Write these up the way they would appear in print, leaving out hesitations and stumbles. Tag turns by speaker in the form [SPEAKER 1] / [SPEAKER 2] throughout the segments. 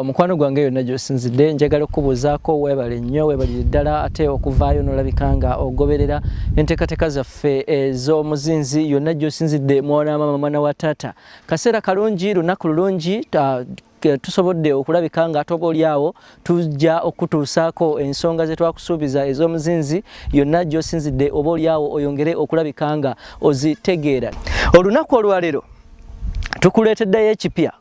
[SPEAKER 1] mukwano gwange yonna gy'osinzidde njagala okubuuzaako weebale nnyo weebalire ddala ate okuvaayo n'olabikanga ogoberera enteekateeka zaffe ez'omuzinzi yonna gy'osinzidde mwana mama mwana wa taata kaseera kalungi lunaku lulungi tusobodde okulabika nga ate obaolyawo tujja okutuusaako ensonga ze twakusuubiza ez'omuzinzi yonna gy'osinzidde obaolyawo oyongere okulabika nga ozitegeera. Olunaku olwaleero tukuleeteddeyo ekipya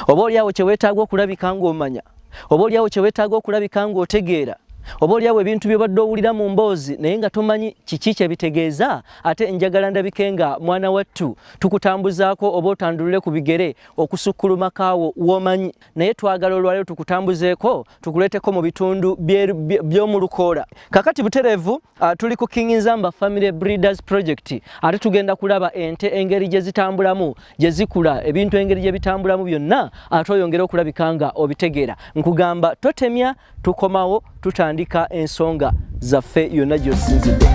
[SPEAKER 1] obaolyawo kye weetaaga okulabika ng'omanya obaolyawo kye weetaaga okulabika ng'otegeera obaolyawo ebintu by'obadde owulira mu mboozi naye nga tomanyi kiki kye bitegeeza ate njagala ndabike nga mwana wattu tukutambuzaako oba otandulire ku bigere okusukkuluma kaawo w'omanyi naye twagala olwaleero tukutambuzeeko tukuleeteko mu bitundu by'omu Lukoola. Kakati butereevu tuli ku King Zamba Family Breeders Project ate tugenda kulaba ente engeri gye zitambulamu gye zikula ebintu engeri gye bitambulamu byonna ate oyongere okulabika nga obitegeera. Nkugamba totemya tukomawo tutandika ensonga zaffe yonna gy'osinzidde.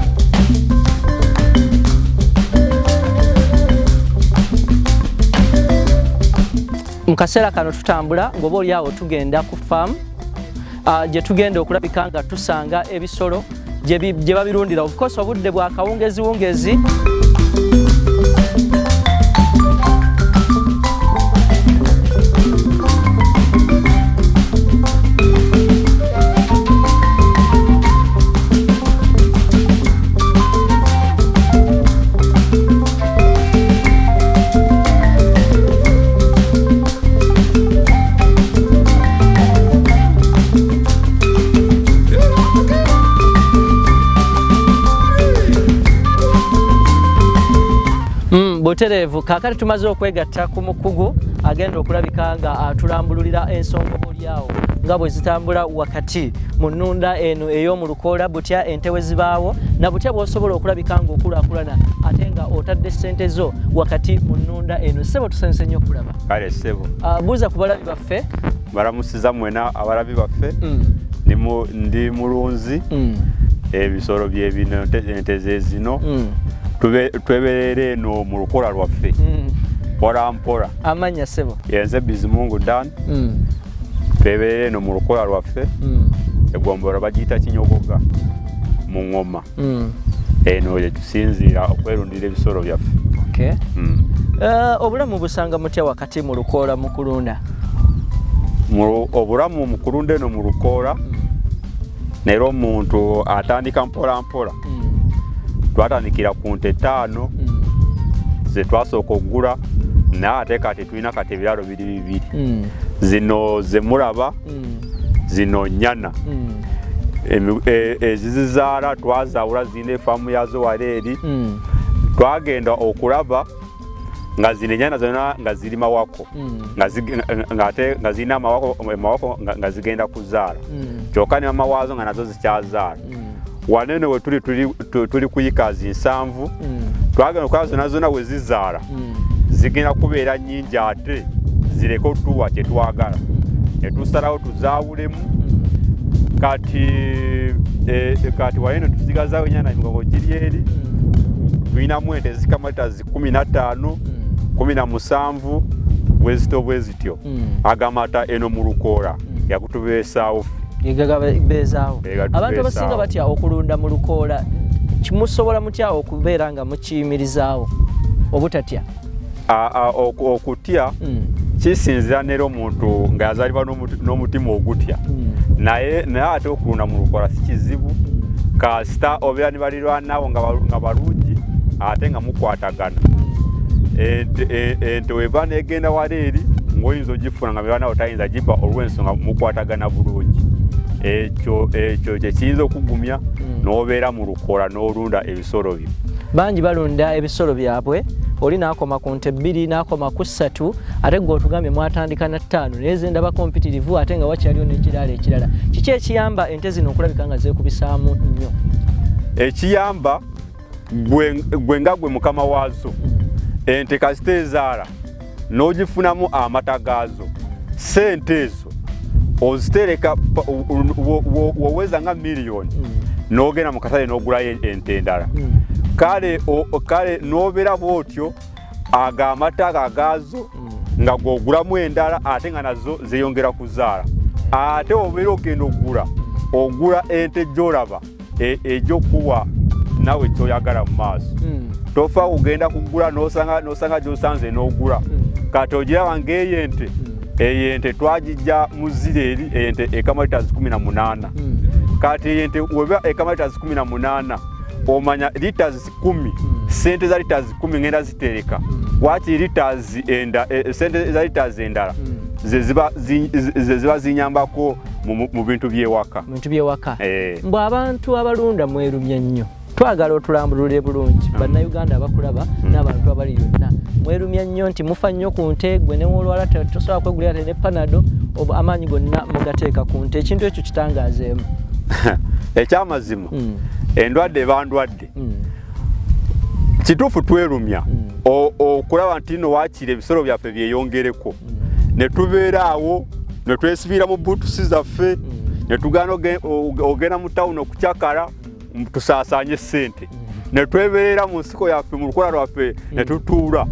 [SPEAKER 1] Mu kaseera kano tutambula ng'oba olyawo tugenda ku faamu gye tugenda okulabika nga tusanga ebisolo gye babirundira. Of course obudde bwa kawungeziwungezi butereevu kaakati tumaze okwegatta ku mukugu agenda okulabika nga atulambululira ensonga obaolyawo nga bwe zitambula wakati mu nnunda eno ey'omu Lukoola butya ente we zibaawo na butya bw'osobola okulabika ng'okulaakulana ate nga otadde ssente zo wakati mu nnunda eno. Ssebo tusanyuse nnyo okulaba.
[SPEAKER 2] Kale ssebo.
[SPEAKER 1] Buuza ku balabi baffe.
[SPEAKER 2] Balamusiza mwena abalabi baffe. Ndi mulunzi. Ebisolo bye bino ente ze zino. Tweberere eno mu Lukoola lwaffe. Mpola. Amanya
[SPEAKER 1] ssebo.
[SPEAKER 2] Yenze Bizimungu Dan. Tweberere eno mu Lukoola lwaffe. Egombolola bagiyita Kinyogoga mu Ngoma. Eno ye tusinziira okwerundira ebisolo byaffe.
[SPEAKER 1] Okay. Obulamu busanga mutya wakati mu Lukoola mu kulunda?
[SPEAKER 2] Obulamu mu kulunda eno mu Lukoola nero omuntu atandika mpola. Twatandikira ku nte 5 ze twasooka okugula naye ate kati tulina kati ebiraalo bibiri. Zino ze mulaba zino nnyana ezizizaala twazaawula zirina efaamu yazo waleeri twagenda okulaba nga zino ennyana zonna nga ziri mawako nga zirina amawako nga zigenda kuzaala kyokka ne mama waazo nga nazo zikyazaala. Wanene we tuli kuyika 7 twagenda okulaba zonna we zizaala zigenda kubeera nnyingi ate zireke otuwa kye twagala ne tusalawo tuzaawulemu. Kati wanene tusigazaawo ennyana emigongo giri eri tulinamu ente zikamata 15 17 bwe zityo agamata eno mu Lukoola yakutubeesaawo.
[SPEAKER 1] Abantu abasinga batya okulunda mu Lukoola kimusobola mutya okubeera nga mukiyimirizaawo obutatya?
[SPEAKER 2] Okutya kisinzira nero omuntu nga yazaalibwa n'omutima ogutya naye ate okulunda mu Lukoola si kizibu kasita obeera ne balirwanawo nga balungi ate nga mukwatagana. Ente weba negenda waleeri ng'oyinza ogifuna nga mirwanawo tayinza gibba olw'ensonga mukwatagana bulungi. Ekyo kyekiyinza okugumya n'obeera mu Lukoola n'olunda ebisolo byo.
[SPEAKER 1] Bangi balunda ebisolo byabwe oli n'akoma ku nte 2 n'akoma ku 3 ate ng'otugambye mwatandika na 5 naye ze ndaba kompitirivu ate nga wakyaliyo n'ekiraalo ekirala. Kiki ekiyamba ente zino okulabika nga zeekubisaamu nnyo?
[SPEAKER 2] Ekiyamba gwe nga gwe mukama waazo ente kasita ezaala n'ogifunamu amata gaazo ssente ezo ozitereka woweza nga miliyoni n'ogenda mu katale n'ogulayo ente endala. Kale n'obeera bw'otyo aga amata agaazo nga gwogulamu endala ate nga nazo zeyongera kuzaala ate obeera ogenda ogula ente gy'olaba egy'okuwa nawe kyoyagala mu maaso tofa kugenda kugula n'osanga gy'osanze n'ogula kati ogiraba ng'eyente eyente twagijja mu Zireri eyente ekama liters 18 kati eyente weba ekama liters 18 omanya liters 10 sente za liters 10 ngenda zitereka waki liters sente za liters endala ziba zinyambako mu bintu byewaka
[SPEAKER 1] mbu abantu abalunda mwerumya nnyo twagala otulambulule bulungi bannayuganda abakulaba n'abantu abali yonna mwerumya nnyo nti mufa nnyo ku nte gwe ne olwala tosobola kwegulira ne panado amaanyi gonna mugateeka ku nte ekintu ekyo kitangaazeemu
[SPEAKER 2] ekyamazima endwadde bandwadde kituufu twerumya okulaba nti no waakira ebisolo byaffe byeyongereko ne tubeera awo ne twesibira mu buutusi zaffe ne tugaana ogenda mu tawuni okukyakala tusaasaanye ssente ne twebeera mu nsiko yaffe mu lukola lwaffe ne tutuula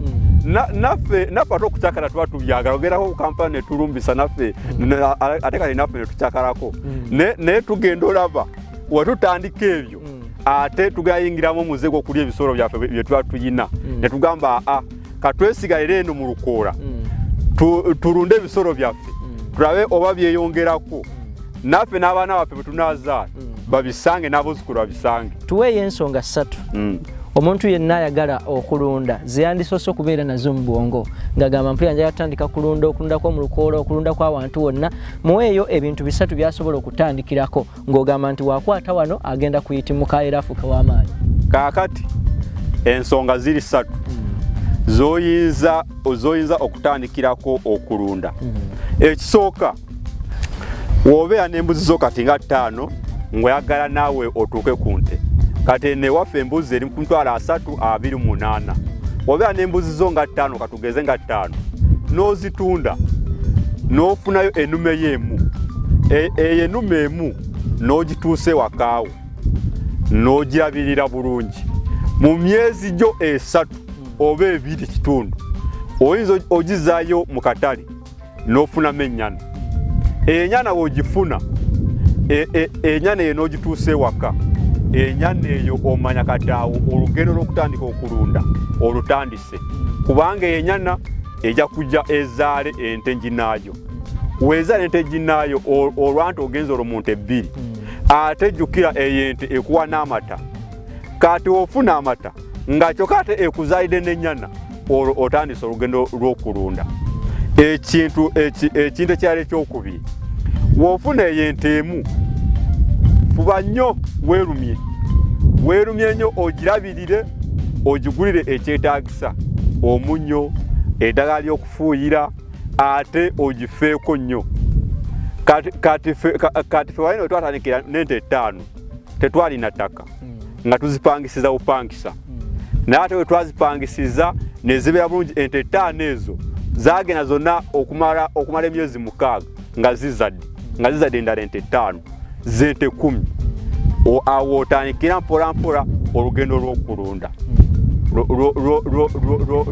[SPEAKER 2] naffe ate okukyakala tuba tubyagala ogerako ku Kampala ne tulumbisa naffe ate kati naffe ne tukyakalako naye tugenda olaba wetutandika ebyo ate tugayingiramu omuze gw'okulya ebisolo byaffe bye tuba tuyina ne tugamba katwesigalire eno mu Lukoola tulunde ebisolo byaffe tulabe oba byeyongerako naffe n'abaana baffe bwe tunaazaala babisange n'abazzukulu babisange
[SPEAKER 1] tuweeyo ensonga 3 omuntu yenna ayagala okulunda zeyandisoose okubeera nazo mu bwongo ng'agamba mpulira njagala kutandika kulunda okulundako mu Lukoola okulunda kw'abantu wonna muweeyo ebintu 3 by'asobola okutandikirako ng'ogamba nti waakwata wano agenda kuyitimuka era afuuka w'amaanyi
[SPEAKER 2] kaakati ensonga ziri 3 zoyinza okutandikirako okulunda ekisooka wobeera n'embuzi zo kati nga 5 ng'oyagala naawe otuuke ku nte kati newaffe embuzi eri ku 328 obeera n'embuzi zo nga 5 katugeze nga 5 n'ozitunda n'ofunayo ennume y'emu eyo ennume emu n'ogituuse wakaawo n'ogirabirira bulungi mu myezi gyo 3 oba 2 kitundu oyinza ogizaayo mu katale n'ofunamu ennyana ennyana bw'ogifuna ennyana eyo n'ogituuse waka ennyana eyo omanya kati awo olugendo lw'okutandika okulunda olutandise kubanga ennyana ejja kujja ezaale ente nginaayo weezaala ente ginaayo olwanti ogenza olwo mu nte 2 ate jjukira eyo ente ekuwa n'amata kati ofuna amata nga kyokka ate ekuzaalidde n'ennyana olwo otandise olugendo lw'okulunda ekintu ekirala ekyokubiri wofuna eyo ente emu fuba nnyo weerumye nnyo ogirabirire ogigulire ekyetaagisa omunnyo eddagala ly'okufuuyira ate ogifeeko nnyo kati fe walina wetwatandikira n'ente 5 tetwalina ttaka nga tuzipangisiza bupangisa naye ate wetwazipangisiza ne zibeera bulungi ente 5 ezo zaagenda zonna okumala emyezi 6 nga zizadde endala ente 5 z'ente 10 awo otandikira mpola mpola olugendo lw'okulunda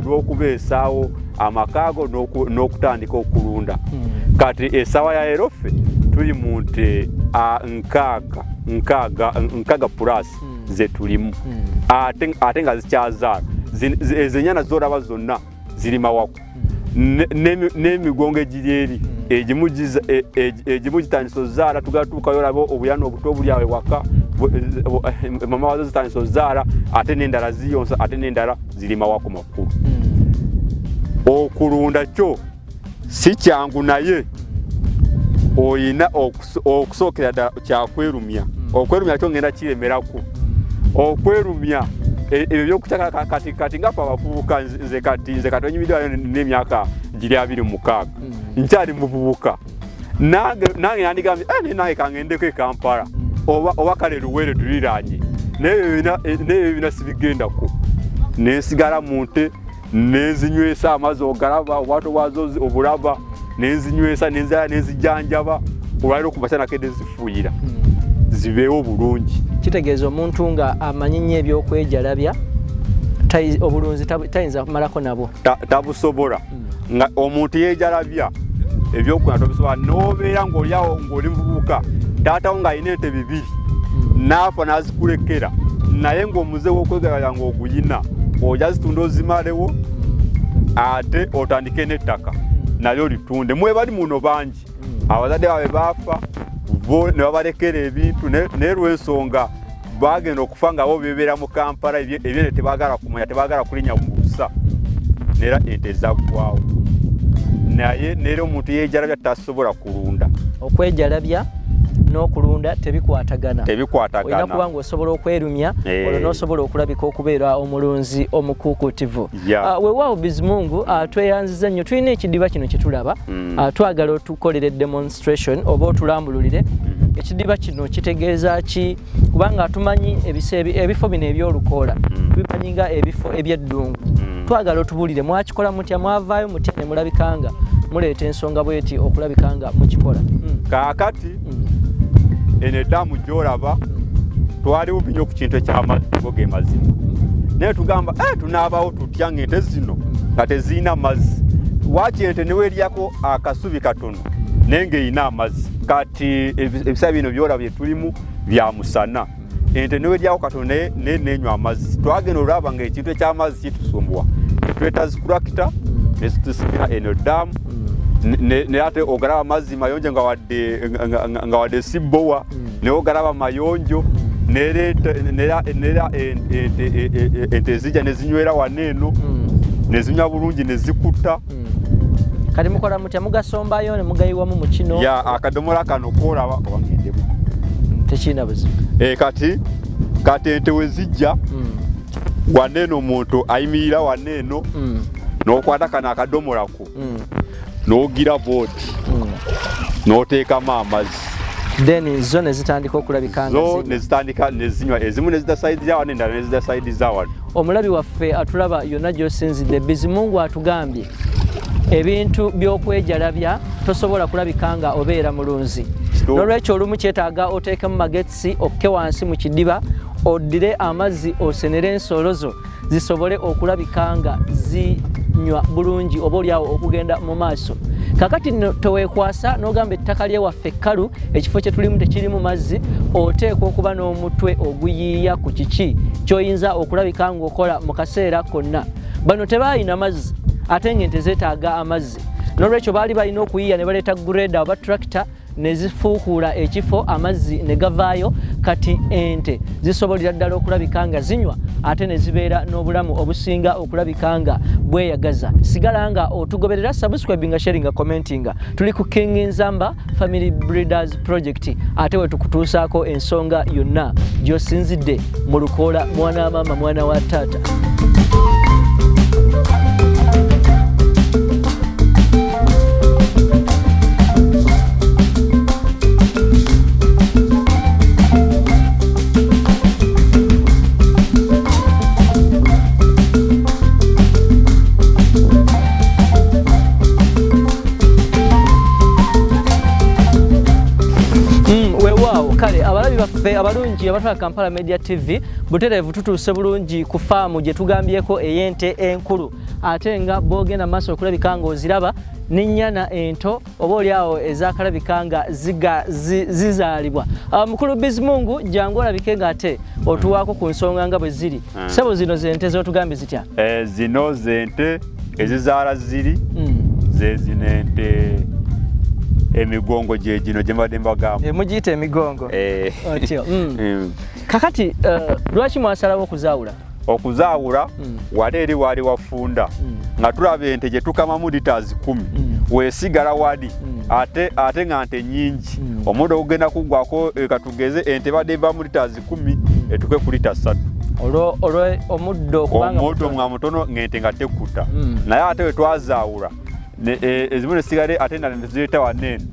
[SPEAKER 2] lw'okubeesaawo amakaago n'okutandika okulunda kati essaawa ya leero ffe tuli mu nte 6 plus ze tulimu ate nga zikyazaala ezennyana z'olaba zonna ziri mawako n'emigongo egiri eri egimu gitandisa ozaala tugatuukayo olaba obuyana obuto obuli awe waka mama wazo zitandisa ozaala ate n'endala ziyonsa ate n'endala ziri mawako makulu okulunda kyo si kyangu naye oyina okusookera ddala kyakwerumya okwerumya kyo ngenda kiremerako okwerumya ebyo byokukyakala kati ngaffe abavubuka nze kati onyumiddwayo n'emyaka giri 26 nkyali muvubuka nange nandigambye nange kangendeko e Kampala oba kale Luwere tuliraanye naye ebyo sibigendako nensigala mu nte nenzinywesa amazzi ogalaba obwato bwazo obulaba nenzinywesa nenzijanjaba olwaliro ku makya nakedde zifuuyira zibeewo bulungi
[SPEAKER 1] kitegeeza omuntu nga amanyi nnyo ebyokwejalabya obulunzi tayinza kumalako nabo
[SPEAKER 2] tabusobola nga omuntu yejalabya ebyokulunda tobisobola nobeera ng'olyawo ng'oli mubuuka taata wo ng'alina ente 2 naafa n'azikulekera naye ng'omuze w'okwegalala ng'oguyina ojja zitunda ozimalewo ate otandike n'ettaka nalyo litunde. Mwebali muno bangi abazadde baabwe baafa bo ne babalekera ebintu naye lw'ensonga bagenda okufa nga bo bebeera mu Kampala ebyene tebaagala kumanya tebaagala kulinnya mu busa neera ente zaggwawo naye neera omuntu yeejalabya tasobola kulunda.
[SPEAKER 1] Okwejalabya n'okulunda tebikwatagana. Olina kuba ng'osobola okwerumya olwo n'osobola okulabika okubeera omulunzi omukuukutivu. Weewaawo Bizimungu tweyanziza nnyo tulina ekidiba kino kye tulaba twagala otukolere demonstration oba otulambululire. Ekidiba kino kitegeeza ki kubanga tumanyi ebifo bino eby'Olukoola tubimanyi nga ebifo ebyeddungu twagala otubuulire mwakikola mutya mwavaayo mutya ne mulabikanga muleeta ensonga bweti okulabikanga mukikola.
[SPEAKER 2] Kaakati eno eddamu gy'olaba twaliwo binyo ku kintu eky'amazzi go ge mazima naye tugamba tunaabawo tutya ng'ente zino nga tezirina mazzi waaki ente ne weeryako akasubi katono naye ng'erina amazzi. Kati ebisaya bino by'olaba bye tulimu bya musana ente ne weeryako katono naye nenywa amazzi twagenda olaba ng'ekintu eky'amazzi kitusumbuwa netweta zikurakita ne zitusikira eno eddamu ne ate ogalaba amazzi mayonjo nga wadde sibbowa ne ogalaba mayonjo nera ente zijja ne zinywera waneeno ne zinywa bulungi ne zikutta.
[SPEAKER 1] Kati mukola mutya mugasombayo ne mugayiwamu mu kino?
[SPEAKER 2] Akadomola kano koolaba obangendemu
[SPEAKER 1] tekirina buzibu.
[SPEAKER 2] Kati ente we zijja waneeno omuntu ayimirira waneeno n'okwata kano akadomolako n'ogira booti n'oteekamu amazzi
[SPEAKER 1] then zo ne zitandika okulabika
[SPEAKER 2] zo ne zitandika ne zinywa ezimu ne zidasaidiza wano endala ne zidasaidiza wano. Omulabi
[SPEAKER 1] waffe atulaba yonna gy'osinzidde Bizimungu atugambye ebintu by'okwejalabya tosobola kulabika nga obeera mulunzi n'olwekyo olumu kyetaaga oteekemu magetsi okke wansi mu kidiba oddire amazzi osenere ensolo zo zisobole okulabika nga zinywa bulungi oba olyawo okugenda mu maaso. Kakati toweekwasa n'ogamba ettaka lyewaffe ekkalu ekifo kye tulimu tekirimu mazzi oteekwa okuba n'omutwe oguyiiya ku kiki ky'oyinza okulabika ng'okola mu kaseera konna. Bano tebaayina mazzi ate ng'ente zeetaaga amazzi n'olwekyo baali balina okuyiiya ne baleeta greda oba tractor ne zifuukuula ekifo amazzi ne gavaayo. Kati ente zisobolera ddala okulabika nga zinywa ate ne zibeera n'obulamu obusinga okulabika nga bweyagaza. Sigala nga otugoberera, subscribing, sharing, commenting. Tuli ku King Zamba Family Breeders Project ate we tukutuusaako ensonga yonna gy'osinzidde mu Lukoola mwana mama mwana wa taata. Kale abalabi baffe abalungi abatwala Kampala Media TV butereevu tutuuse bulungi ku faamu gye tugambyeko ey'ente enkulu ate nga boogenda maaso okulabika ng'oziraba n'ennyana ento oba olyawo ezaakalabika nga zizaalibwa. Mukulu Bizimungu jangu olabike ng'ate otuwaako ku nsonga nga bwe ziri. Ssebo zino z'ente z'otugambye zitya?
[SPEAKER 2] Zino z'ente ezizaala ziri zezino ente emigongo gye gino gye mbadde mbagamba.
[SPEAKER 1] Mugiyita emigongo? Otyo. Kakati lwaki mwasalawo okuzaawula?
[SPEAKER 2] Okuzaawula wali eri waali wafunda nga tulaba ente gye tukamamu liters 10 weesigala wali ate nga nte nnyingi omuddo ogenda kuggwako katugeze ente badde evamu liters 10 etuke ku lita 3
[SPEAKER 1] omuddo
[SPEAKER 2] nga mutono ng'ente nga tekkuta naye ate we twazaawula ezimu ne sigale ate endala ne tuzireeta waneeno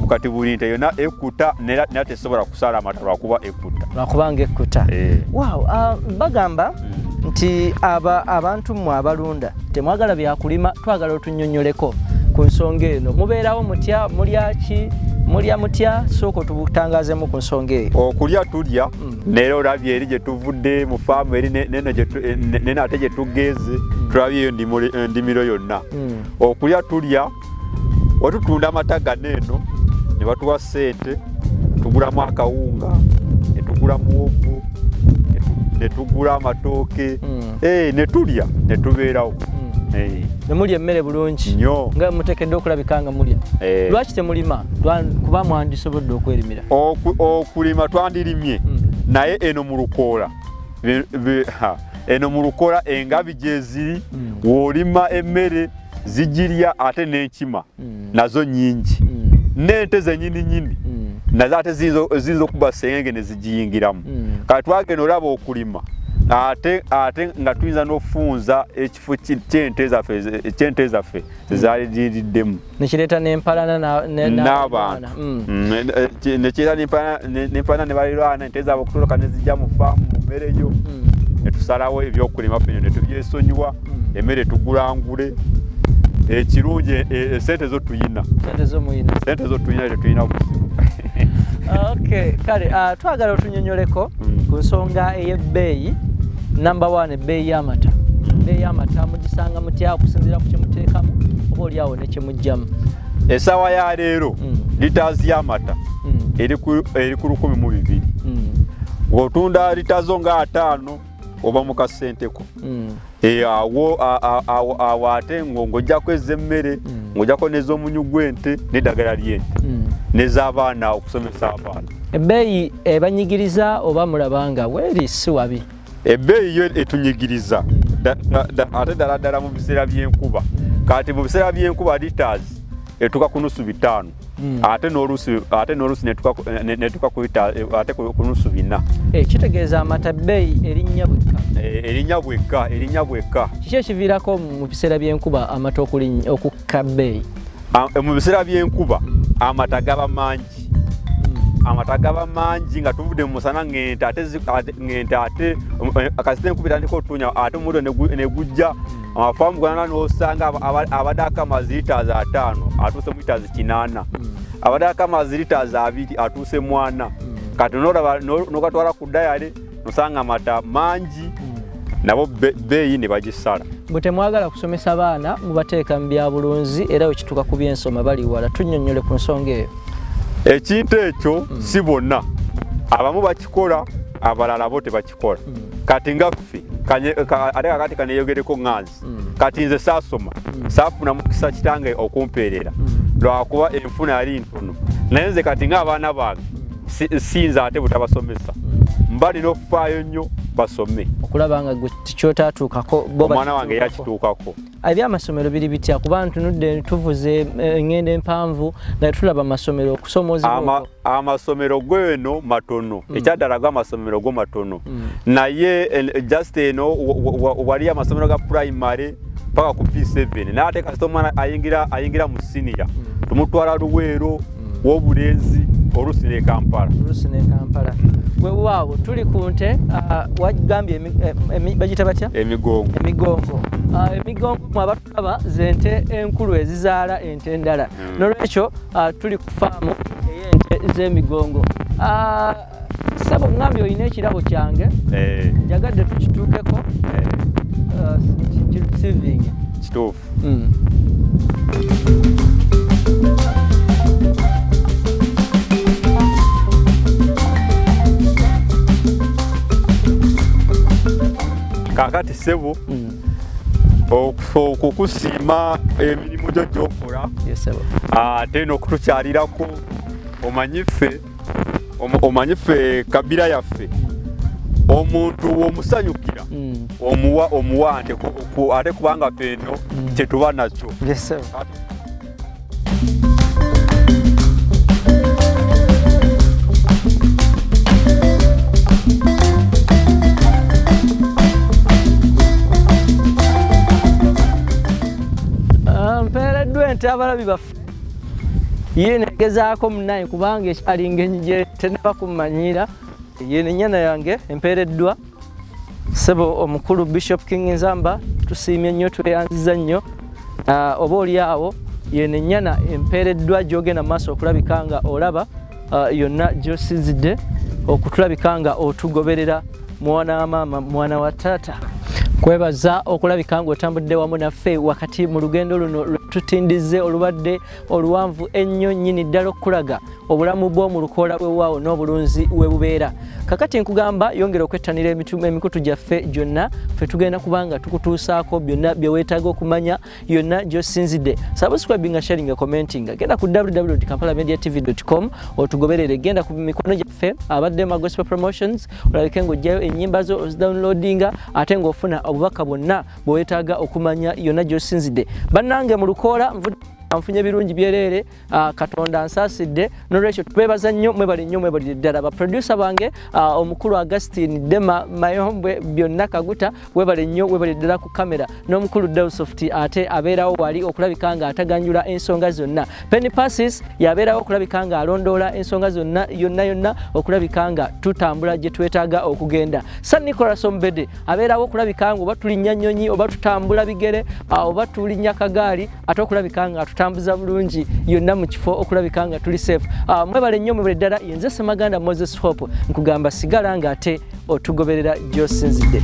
[SPEAKER 2] kati buli nte yonna ekkuta naye tesobola kusaala amata lwakuba ekkuta.
[SPEAKER 1] Lwakubanga ekkuta. Wow, bagamba nti abantu mmwe abalunda temwagala byakulima twagala otunnyonnyoleko ku nsonga eno. Mubeerawo mutya mulyaki mulya mutya soko tubutangaazemu ku nsonga eyo.
[SPEAKER 2] Okulya tulya neero olabye eri gye tuvudde mu faamu eri nene ate gye tugeze tulabyeyo ndimiro yonna. Okulya tulya otutunda amata ganeeno ne batuwa ssente tugulamu akawunga ne tugula muwogo ne tugula amatooke ne tulya ne tubeerawo.
[SPEAKER 1] Ne mulya emmere bulungi nga muteekeddwa okulabika nga mulya. Lwaki temulima kuba mwandisobodde okwerimira?
[SPEAKER 2] Okulima twandirimye naye eno mu Lukoola eno mu Lukoola engabi gye ziri w'olima emmere zigirya ate n'enkima nazo nnyingi n'ente zennyini nazo ate ziyinza okuba sengenge ne zigiyingiramu. Kati twagenda olaba okulima ate nga tuyinza n'ofunza ekifo ky'ente zaffe zezaliddemu
[SPEAKER 1] nekireeta n'empalana
[SPEAKER 2] n'abantu nekireeta n'empalana ne baliraana ente zaabwe okutoloka ne zijja mu faamu mu mmere yo ne tusalawo ebyokulima fenyo ne tubyesonyiwa emmere tugulangule. Ekirungi sente zo tuyina tetuyina buzibu. Kale twagala otunyonyoleko ku nsonga ey'ebbeeyi. Number 1 ebbeeyi y'amata. Ebbeeyi y'amata mugisanga mutya okusinziira ku kyemuteekamu oba oliawo ne kyemugyamu? Essaawa ya leero litaazi y'amata eri ku 1,200. Ng'otunda litaazo nga 5 oba mu kasenteko. Awo ate ng'ojjako ez'emmere ng'ojjako n'ez'omunyu gw'ente n'eddagala ly'ente n'ez'abaana okusomesa abaana.
[SPEAKER 1] Ebbeeyi ebanyigiriza oba mulaba nga weeri si wabi?
[SPEAKER 2] Ebbeeyi yo etunyigiriza ate ddala mu biseera by'enkuba. Kati mu biseera by'enkuba litaazi etuuka ku nusu 5 ate n'oluusi netuuka ku nusu 4.
[SPEAKER 1] Kitegeeza amata bbeeyi
[SPEAKER 2] erinnya bwekka.
[SPEAKER 1] Kiki ekiviirako mu biseera by'enkuba amata okukka bbeeyi?
[SPEAKER 2] Mu biseera by'enkuba amata gaba mangi nga tuvudde mu musana ng'ente ate kasita enkuba etandika otunya ate omuddo ne gujja amafaamu gonna n'osanga abadde akamazi litaazi 5 atuuse mu litaazi 8, abadde akamazi litaazi 2 atuuse mu 4. Kati n'ogatwala ku dayale nosanga amata mangi nabo bbeeyi ne bagisala.
[SPEAKER 1] Bwe temwagala kusomesa baana mubateeka mu byabulunzi era bwe kituuka ku by'ensoma bali wala. Tunnyonnyole ku nsonga eyo.
[SPEAKER 2] Ekintu ekyo si bonna, abamu bakikola abalala bo tebakikola. Kati nga ffe ate kakati kaneeyogereko ŋŋanzi kati nze saasoma saafuna mukisa kitange okumpeerera lwakuba enfuna yali ntono naye nze kati ng'abaana bange sinza ate butabasomesa mbalina okufaayo nnyo basome
[SPEAKER 1] okulaba nga gwe tikyotaatuukako
[SPEAKER 2] omwana wange yakituukako.
[SPEAKER 1] Ebyamasomero biri bitya kuba ntunudde tuvuze engendo empanvu nga tulaba amasomero okusomoozebwa?
[SPEAKER 2] Amasomero gweno matono ekyaddala amasomero go matono naye just eno wali amasomero ga primary paka ku P7 naye ate kasita omwana ayingira mu senior tumutwala Luweero w'obulenzi oluusi ne Kampala. Gwe waawo tuli ku nte wagambye bagita batya? Emigongo. Emigongo abatulaba z'ente enkulu ezizaala ente endala. N'olwekyo tuli ku faamu ey'ente z'emigongo. Sabo ngambye olina ekirabo kyange njagadde tukituukeko kisivinge kituufu. Kakati sebo okukusiima emirimu gyo gy'okola ate n'okutukyalirako omanyife kabira yaffe omuntu w'omusanyukira omuwa ate kubanga feno kyetuba nakyo. Mpeereddwa ente abalabi baffe ye negezaako munaye kubanga alinga enyije tenaba kumanyira ye nenyana yange empeereddwa sebo omukulu Bishop King Zamba tusiimye nnyo tweyanziza nnyo oba oli awo
[SPEAKER 1] yene nyana empereddwa gyogenda maaso okulabika nga olaba yonna gy'osinzidde okutulabika nga otugoberera mwana wa maama mwana wa taata. Kwebaza okulabika nga otambudde wamu naffe wakati mu lugendo luno tutindize olubadde oluwanvu ennyo nnyini ddala okulaga obulamu bw'omu Lukoola bwewaawo n'obulunzi we bubeera. Kakati nkugamba yongera okwettanira emikutu gyaffe gyonna ffe tugenda kubanga tukutuusaako byonna bye weetaaga okumanya yonna gy'osinzidde. Subscribing, sharing, commenting. Genda ku www.kampalamediatv.com otugoberere. Genda ku mikono gyaffe abadde ma gospel promotions olabike ng'ojjayo ennyimba zo ozidownloadinga ate ng'ofuna obubaka bwonna bwe weetaaga okumanya yonna gy'osinzidde. Bannange mu Lukoola nfunye birungi byerere Katonda ansaasidde n'olwekyo tubeebaza nnyo mwebali nnyo mwebali ddala baproducer bange omukulu Augustine Dema Mayombwe byonna Kaguta webali nnyo webali ddala ku kamera n'omukulu Dawsoft ate abeerawo wali okulabika nga ataganjula ensonga zonna. Penny Passes yabeerawo okulabika nga alondoola ensonga zonna yonna okulabika nga tutambula gye twetaaga okugenda. San Nicholas Ombede abeerawo okulabika nga oba tulinnya nnyonyi oba tutambula bigere oba tulinnya kagaali ate okulabika nga tutambuza bulungi yonna mu kifo okulabika nga tuli safe. Mwebale nnyo mwebale ddala yenze Ssemaganda Moses Hope nkugamba sigala nga ate otugoberera gy'osinzidde.